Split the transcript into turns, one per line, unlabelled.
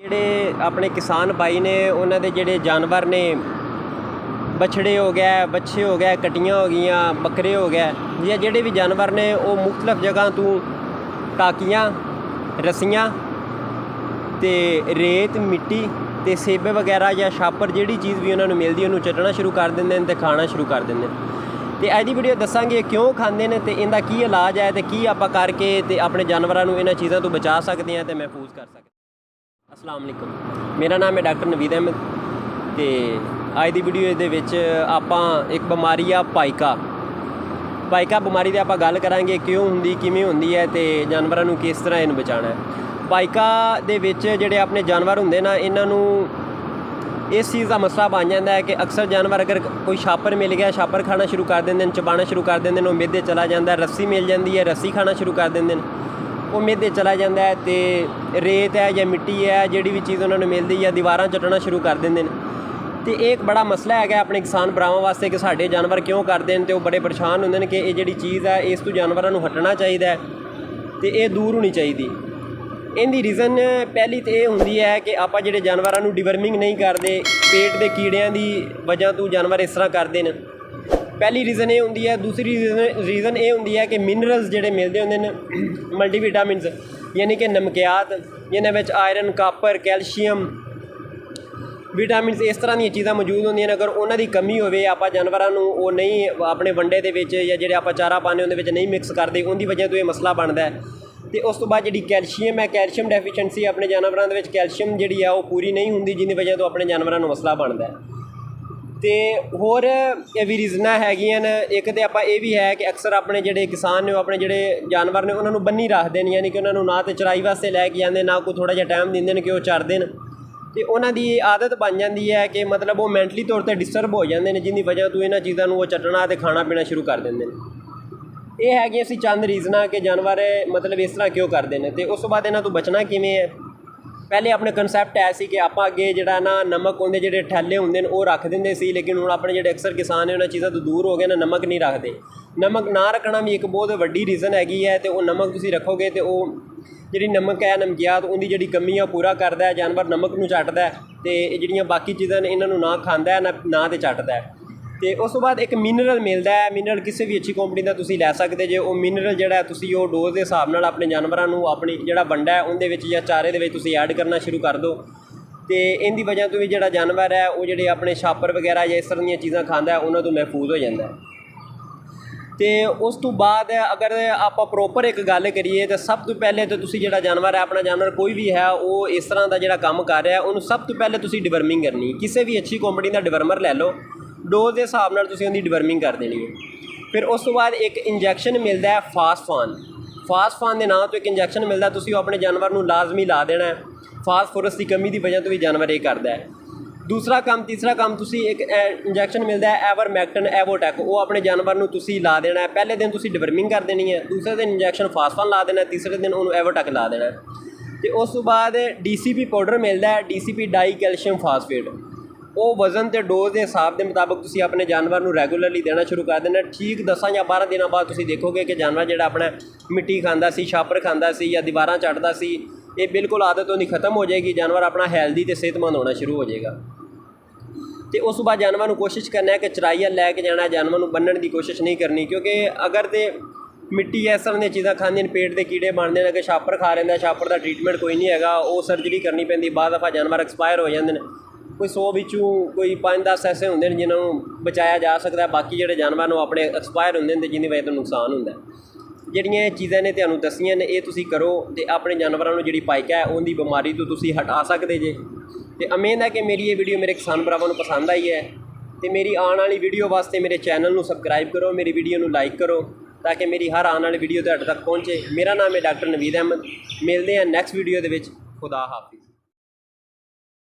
ਜਿਹੜੇ ਆਪਣੇ ਕਿਸਾਨ ਭਾਈ ਨੇ ਉਹਨਾਂ ਦੇ ਜਿਹੜੇ ਜਾਨਵਰ ਨੇ बछड़े हो गए, बच्छे हो गए, कटियाँ हो गई, बकरे हो गए, या जोड़े भी जानवर ने वो मुख्तलिफ जगह तो टाकियाँ रस्सियाँ ते रेत मिट्टी ते सेबे वगैरह या छापर जिहड़ी चीज़ भी उन्होंने मिलती उन्होंने चटना शुरू कर देंगे ते खाना शुरू कर देंगे। तो अज की वीडियो दसांगे क्यों खाते हैं तो इनका की इलाज है तो की आप करके तो अपने जानवरों को इन्होंने चीज़ों तो बचा सकते हैं तो महफूज कर सकते हैं। अस्सलाम वालेकुम, मेरा नाम है डॉक्टर नवीद अहमद। तो अज की वीडियो ये आपां एक बीमारी आ पाइका बीमारी की आपां गल करांगे क्यों हुंदी किवें हुंदी है तो जानवरों को किस तरह इन्हूं बचाना है। पाइका दे विच जिहड़े अपने जानवर हुंदे ना इन्हां नूं इस चीज़ का मसला बन जाता है कि अक्सर जानवर अगर कोई छापर मिल गया छापर खाना शुरू कर देंगे, चबाना शुरू कर देंगे, वो मिद्धे चला जाता है। रस्सी मिल जाती है रस्सी खाना शुरू कर देंगे, वो मिद्धे चला जाता है। तो रेत है या मिट्टी है जिहड़ी भी चीज़ उन्होंने मिलती है दीवारां चटना शुरू कर देंगे। तो एक बड़ा मसला है अपने किसान भरावां वास्ते कि साडे जानवर क्यों करते हैं तो बड़े परेशान होंदे ने कि ये जिहड़ी चीज़ है इस तो जानवरों को हटना चाहिए तो ये दूर होनी चाहिए। इनकी रीज़न पहली तो यह होंदी है कि आप जिहड़े जानवरों को डिवर्मिंग नहीं करते, पेट के कीड़ियां की वजह तो जानवर इस तरह करते हैं, पहली रीज़न ये होंदी है। दूसरी रीज़न ये होंदी है कि मिनरल्स जिहड़े मिलते होंदे ने मल्टीविटामिन्स यानी कि नमकियात जिन्हां विच आयरन कापर कैल्शियम विटामिन इस तरह दी चीज़ां मौजूद होंदियां। अगर उन्हां दी कमी होवे आपां जानवरां नूं वो नहीं अपने वंडे दे विच या जिहड़े आपां चारा पाने उहदे विच नहीं मिक्स करदे उनकी वजह तो ये मसला बनता है। तो उस तो बाद जिहड़ी कैल्शियम है कैल्शियम डेफिशिएंसी अपने जानवरों के कैल्शियम जिहड़ी है वो पूरी नहीं होंदी जिहदी वजह तो अपने जानवरों को मसला बनता है। तो होर भी रीज़नां हैगियां ने। एक तो आप ये भी है कि अक्सर अपने जिहड़े किसान ने अपने जिहड़े जानवर ने उन्होंने बन्नी रखते हैं यानी कि उन्होंने ना तो चराई वास्ते लैके जाते ना कोई थोड़ा जिहा टाइम देंगे कि वो चरदे हैं। तो उन्होंने आदत बन जाती है कि मतलब वो मैंटली तौर पर डिस्टर्ब हो जाते हैं जिंदी वजह तो इन्होंने चीज़ों को वो चटना तो खाना पीना शुरू कर देंगे। ये है सी चंद रीज़नां कि जानवर मतलब इस तरह क्यों करते हैं। तो उस बाद इन्हों तो बचना किवें है। पहले अपने कंसैप्ट है सी कि आप अगे जिहड़ा ना नमक उनके जिहड़े ठैले होंदे ने वो रख देंगे सी, लेकिन हुण अपने जिहड़े अक्सर किसान ने उन्होंने चीज़ों तो दूर हो गए ना, नमक नहीं रखते। नमक ना रखना भी एक बहुत वड्डी रीज़न हैगी है। तो वो नमक तुसीं रखोगे तो वो जिहड़ी नमक है नमकियात उनकी जिहड़ी कमी है पूरा करता है, जानवर नमक नूं चटदा है तो जिहड़ियां बाकी चीज़ां ने इन्हां नूं ना खांदा है ना तो चटदा है। तो उस तो बाद एक मिनरल मिलता है, मिनरल किसी भी अच्छी कंपनी का तुसीं लै सकदे जे। वो मिनरल जिहड़ा तुसीं वो डोज के हिसाब नाल अपने जानवरों को अपनी जिहड़ा बंडा है उहदे विच या चारे दे विच तुसीं ऐड करना शुरू कर दो। तो इनकी वजह तो भी जिहड़ा जानवर है वो जिहड़े अपने छापर वगैरह या इस तरह दी चीज़ां खांदा है उन्हां तो महफूज हो जाता है। तो उस तो बाद अगर आप प्रॉपर एक गल करिए तो सब तो पहले तो तुसीं जिहड़ा जानवर है अपना जानवर कोई भी है वो इस तरह का जिहड़ा काम कर रहा है उन्होंने सब तो पहले तुसीं डिवर्मिंग करनी। किसी भी अच्छी कंपनी का डिवर्मर लै लो, डोज के हिसाब नाल तुसीं उहदी डिवर्मिंग कर देनी है। फिर उस तो बाद एक इंजैक्शन मिलता है फास्फान के नाम तो एक इंजैक्शन मिलता है, तुसीं अपने जानवर को लाजमी ला देना है। फास्फोरस की कमी की वजह तो भी जानवर ये करता है। दूसरा काम तीसरा काम तुसीं एक इंजैक्शन मिलता है एवरमैक्टिन एवोटेक, वो अपने जानवर को तुसीं ला देना है। पहले दिन तुसीं डिवर्मिंग कर देनी है, दूसरे दिन इंजैक्शन फास्फान ला देना है, तीसरे दिन उन्होंने एवोटेक ला देना है। तो उस तो बाद DCP पाउडर मिलता है, DCP डाई कैल्शियम फास्फेट, वो वजन तो डोज के हिसाब के मुताबिक तुसीं अपने जानवर को रैगूलरली देना शुरू कर देना। ठीक 10 या 12 दिनों बाद तुसीं देखोगे कि जानवर जिहड़ा अपना मिट्टी खांदा सी, छापर खांदा सी या दीवारां चढ़दा सी, ये बिल्कुल आदत उहदी खत्म हो जाएगी। जानवर अपना हैल्दी तो सेहतमंद होना शुरू हो जाएगा। तो उस बाद जानवर को कोशिश करना है कि चराइया लैके जाना, जानवर को बन्नण की कोशिश नहीं करनी, क्योंकि अगर तो मिट्टी इस तरह दी चीज़ां खांदे पेट के कीड़े बनते हैं। अगर छापर खा रहा छापर का ट्रीटमेंट कोई नहीं है, वो सर्जरी करनी पैंदी, बाद दफ़ा जानवर एक्सपायर हो जाते हैं। कोई 100 विचों कोई 5-10 ऐसे होंगे जिन्होंने बचाया जा सकता है, बाकी जोड़े जानवर अपने एक्सपायर होंगे जिन्हें वजह तो नुकसान होंदा है। जिहड़ियां चीज़ां ने तुहानूं दस्सियां ने ये तुसीं करो तो अपने जानवरों को जिहड़ी पाइका है उनकी बीमारी तो तुसीं हटा सकते जे। तो उम्मीद है कि मेरी ये वीडियो मेरे किसान भरावां नूं पसंद आई है। तो मेरी आने वाली वीडियो वास्ते मेरे चैनल को सबसक्राइब करो, मेरी वीडियो को लाइक करो ताकि मेरी हर आने वाली वीडियो तुहाडे तक पहुँचे। मेरा नाम है डॉक्टर नवीद अहमद। मिलते हैं नैक्सट वीडियो दे विच। खुदा हाफिज़।